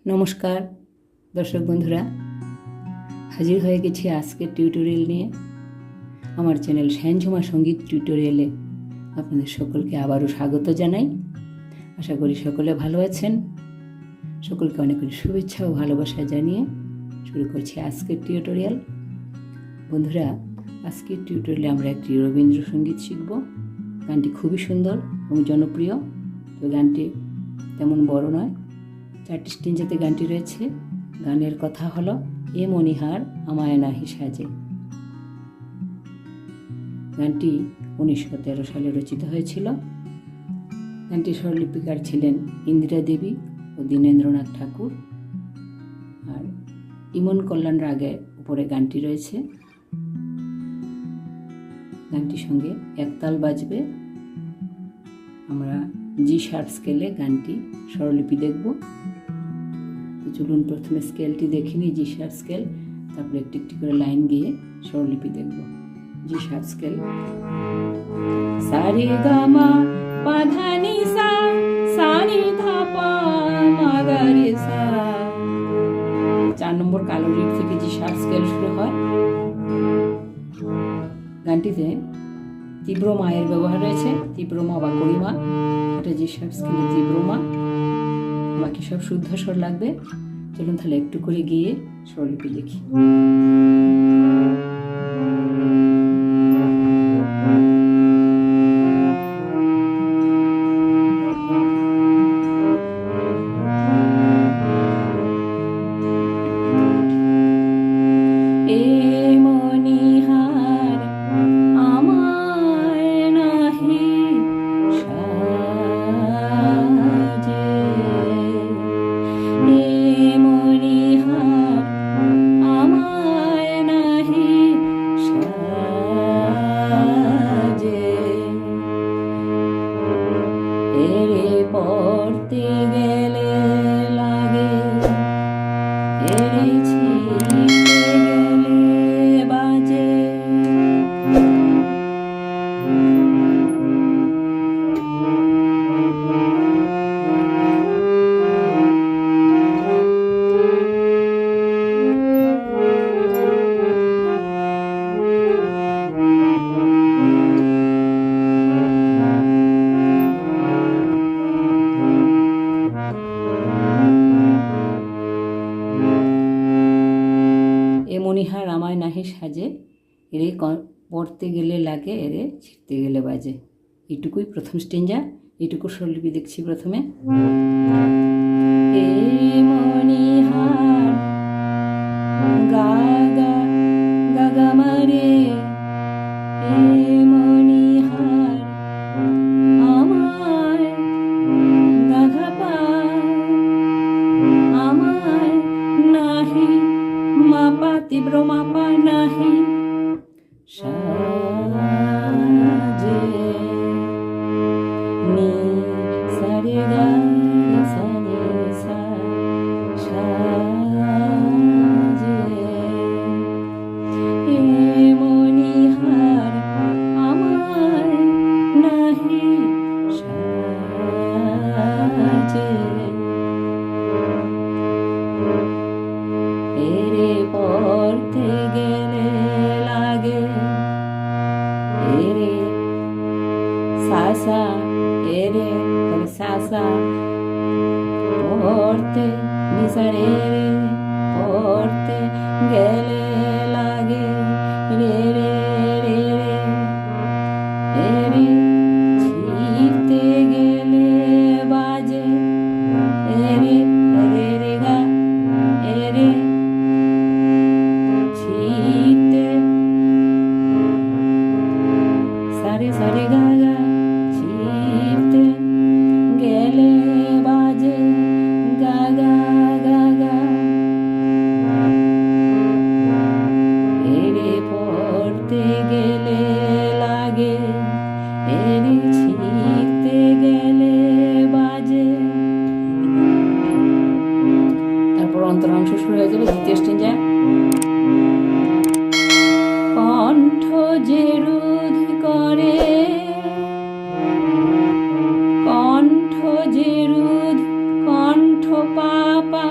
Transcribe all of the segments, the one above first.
নমস্কার দর্শক বন্ধুরা, হাজির হয়ে গেছি আজকের টিউটোরিয়াল নিয়ে। আমার চ্যানেল শ্যানঝুমা সঙ্গীত টিউটোরিয়ালে আপনাদের সকলকে আবারও স্বাগত জানাই। আশা করি সকলে ভালো আছেন। সকলকে অনেক অনেক শুভেচ্ছা ও ভালোবাসা জানিয়ে শুরু করছি আজকের টিউটোরিয়াল। বন্ধুরা, আজকের টিউটোরিয়ালে আমরা একটি রবীন্দ্রসঙ্গীত শিখব। গানটি খুবই সুন্দর এবং জনপ্রিয়। তো গানটি তেমন বড় নয়, 4টি স্টেঞ্জাতে গানটি রয়েছে। গানের কথা হলো এ মণিহার আমায় নাহি সাজে। গানটি 1913 সালে রচিত হয়েছিল। গানটির স্বরলিপিকার ছিলেন ইন্দিরা দেবী ও দীনেন্দ্রনাথ ঠাকুর। আর ইমন কল্যাণ রাগে উপরে গানটি রয়েছে। গানটির সঙ্গে একতাল বাজবে। আমরা জি শার্প স্কেলে গানটি স্বরলিপি দেখব। চলুন প্রথমে স্কেলটি দেখে নিই, জি শার্প স্কেল। তারপরে একটি একটি করে লাইন গিয়ে স্বরলিপি দেখব। জি শার্প স্কেল, সা রে গা মা পা ধা নি সা, সা নি ধা পা মা গা রে সা। 4 নম্বর কালো রিড থেকে জি শার্প স্কেল শুরু হয়। গানটিতে তীব্র মায়ের ব্যবহার রয়েছে, তীব্র মা বা করিমা। এটা জি শার্প স্কেলে তীব্র মা, বাকি সব শুদ্ধ স্বর লাগবে। চলুন তাহলে একটু করে গিয়ে স্বরলিপি দেখি। পড়তে গেলে লাগে, এরে ছিঁড়তে গেলে বাজে। এ মণিহার আমায় নাহি সাজে, এরে পড়তে গেলে লাগে, এরে ছিঁড়তে গেলে বাজে। এইটুকুই প্রথম স্টেঞ্জা। এইটুকু স্বরলিপি দেখছি প্রথমে। এ মণিহার গা গা গা গা মারে, এ মণিহার আমায় গা ধা পা আমায় নাহি মা পা তীব্র মা পা নাহি সাজে। নি সা রে গা সা রে সা সাজে। এ মণিহার আমায় নাহি সাজে, এরে পড়তে গেলে লাগে, এরে সা সা, এরে তবে সা সা, পড়তে নিসা রে রে, পড়তে গেলে লাগে, রে রে রে রে, এরে ছিঁড়তে গেলে বাজে, এরে রে রে গা, এরে ছিঁড়তে সারে সারে গা গা, ছিঁড়তে গেলে বাজে, গা গা গা গা। এরে পড়তে গেলে লাগে, এরে ছিঁড়তে গেলে বাজে। তারপর অন্তরাংশ শুরু হয়ে যাবে দ্বিতীয় স্টেঞ্জা। কণ্ঠ যে রোধ করে, কণ্ঠ যে রোধ, কণ্ঠ পাপা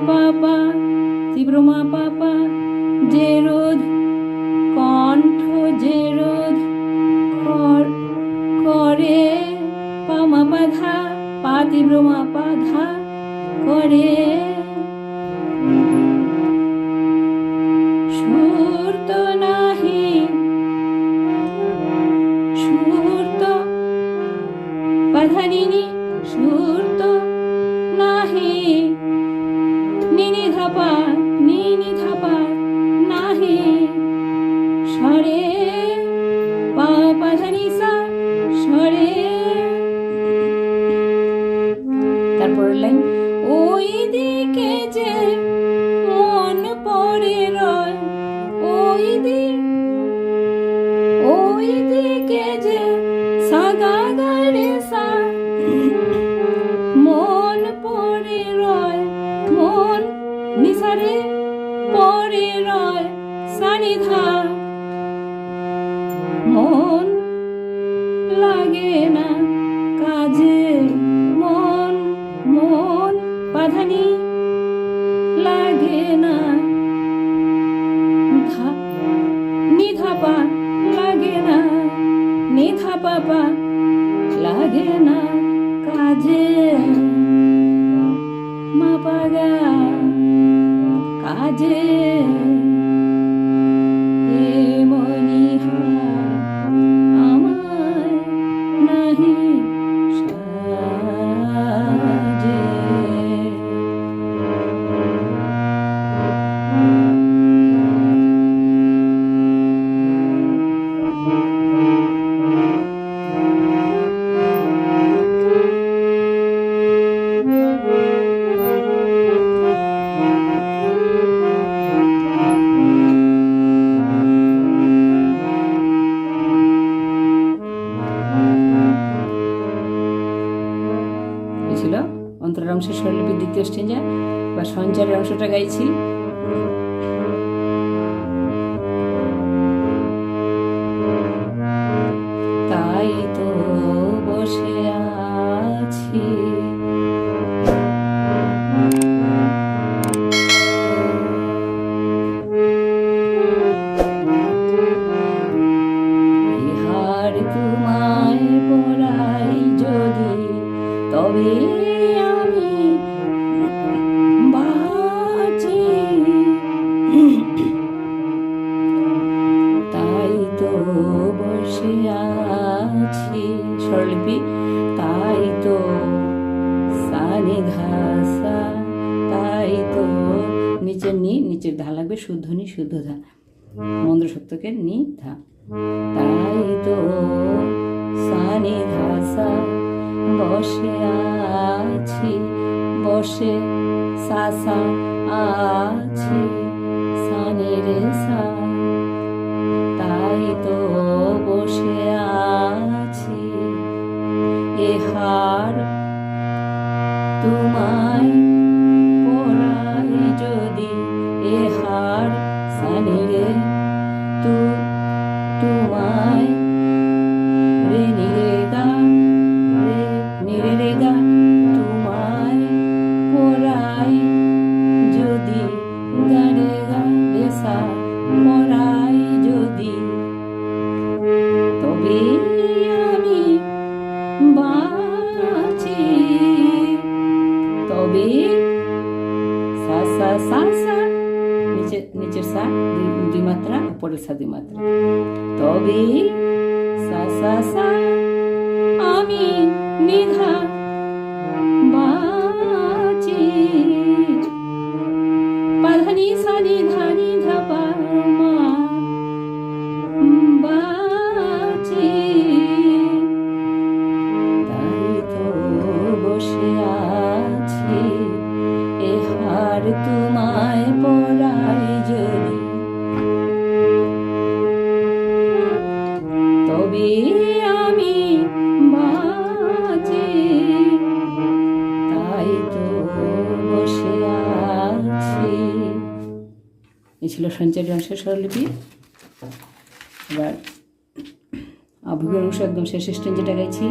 পাপা তীব্র মা পাপা যে রোধ কণ্ঠ যে রোধ করে পা মা পা ধা পা তীব্র মা পা ধা করে সুর তো নাহি সুর তো পাধানিনি সুর তো নাহি নিনি ধাপা নাহি স্বরে পা পাধানি সা স্বরে। তারপরের লাইন ওই দিকে যে মন পড়ে রয় ওই দিকে যে সা গা গা রে সা মন পড়ে রয় মন নিসারে পড়ে রয় সানিধা মন লাগে না কাজে মন পাধানি লাগে না নিধাপা লাগে না নিধাপা লাগে না কাজে মাপাগা কাজে আমায় নাহি সাজে। ছিল অন্তরের অংশের স্বরলিপির দ্বিতীয় স্টেঞ্জা বা সঞ্চারের অংশটা গাইছি। তাই তো বসে আছি ইহার তোমায় পড়াই যদি তবে আমি বাঁচি তাই তো বসে আছি স্বরলিপি তাই তো সানি ধাসা তাই তো নিচের নিচের ধা লাগবে শুদ্ধ নি শুদ্ধ ধা মন্দ্র সপ্তকের নি ধা তাই তো সানি ধাসা বসে আছি বসে সাসা আছি সানি রে সা তাই তো বসে আছি এহার তোমায় পড়াই যদি এহার সানি রে তোমায় রে নি রে গা নিরেগা তোমায় পড়াই যদি গারেগা রেসা পড়াই যদি তবে আমি বাঁচি তবে সা সা সা সা নিচের সা দুই মাত্রা উপরের সা দুই মাত্রা তবে সা সা সা আমি নিধা বাঁচি পাধানি সানি ধানি ধাপা মা বাঁচি তাই তো বসে আছি এহার তোমায় পড়াই যদি তবে আমি বাঁচি তাই তো বসে আছি। এই ছিল সঞ্চারী অংশের স্বরলিপি। এবার আভ্যন্তরীণ অংশ একদম শেষ স্টেঞ্জেটা গাইছি।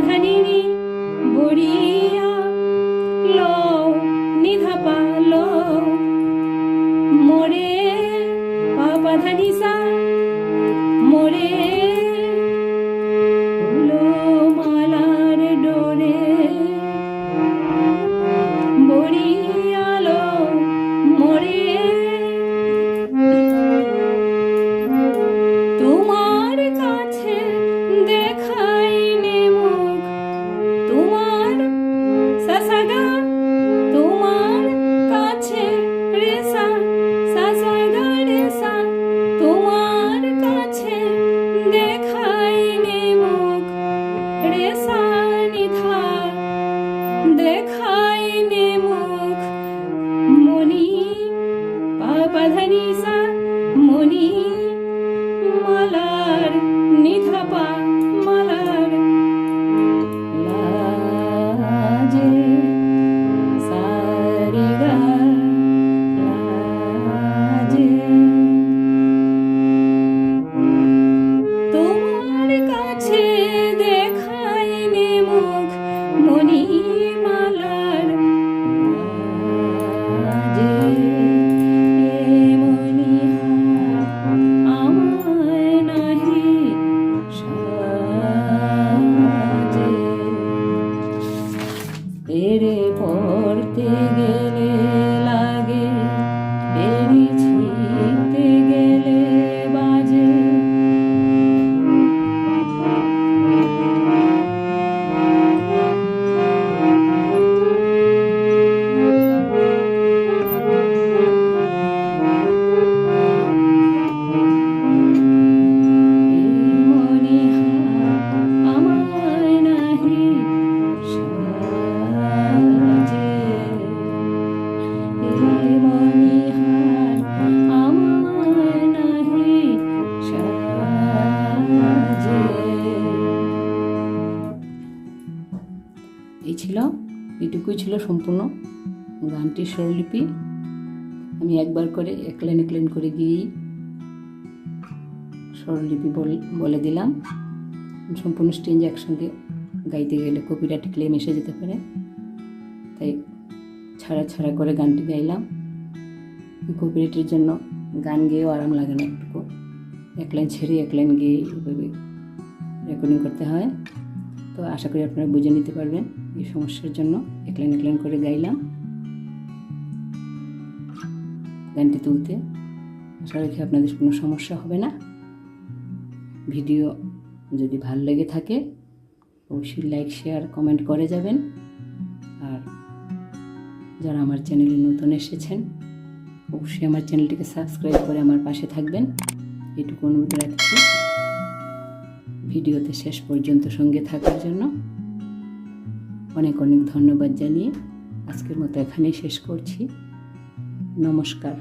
ধানিনি বড়িয়া লো নিধাপা লো মোরে পাপা ধানি সা মোরে লো মালার ডোরে বড়িয়া লো মোরে তোমার কাছে দেখাইলে মুখ তোমার সাসাগা তোমার কাছে রেসা সাসাগা রেসা তোমার কাছে দেখাইলে মুখ রেসা নিধা দেখাইলে মুখ মনি পাপা ধানি সা মনি মালার নিধাপা মালার লাজে সারেগা লাজে তোমার কাছে দেখাইলে মুখ মনি মালার লাজে মনি আমায় নাহি সাজে এরে পড়তে গেলে লাগে এরি ছিঁড়তে গেলে বাজে আমায় নাহি সাজে মনিহার আমায় নাহি সাজে। এই ছিল, এটুকুই ছিল সম্পূর্ণ গানটির স্বরলিপি। আমি একবার করে এক লাইন করে গিয়েই স্বরলিপি বলে দিলাম। সম্পূর্ণ স্টেঞ্জ একসঙ্গে গাইতে গেলে কপিরাইট ক্লেম এসে যেতে পারে, তাই ছাড়া ছাড়া করে গানটি গাইলাম। কপিরাইটের জন্য গান গেয়েও আরাম লাগে না, একটুকু এক লাইন ছেড়ে এক লাইন গিয়ে এভাবে রেকর্ডিং করতে হয়। তো আশা করি আপনারা বুঝে নিতে পারবেন। এই সমস্যার জন্য এক লাইন করে গাইলাম। গানটি তুলতে আশা রাখি আপনাদের কোনো সমস্যা হবে না। ভিডিও যদি ভালো লেগে থাকে অবশ্যই লাইক শেয়ার কমেন্ট করে যাবেন। আর যারা আমার চ্যানেলে নতুন এসেছেন অবশ্যই আমার চ্যানেলটিকে সাবস্ক্রাইব করে আমার পাশে থাকবেন, এটুকু অনুরোধ রাখছি। ভিডিওতে শেষ পর্যন্ত সঙ্গে থাকার জন্য অনেক অনেক ধন্যবাদ জানিয়ে আজকের মতো এখানেই শেষ করছি। নমস্কার।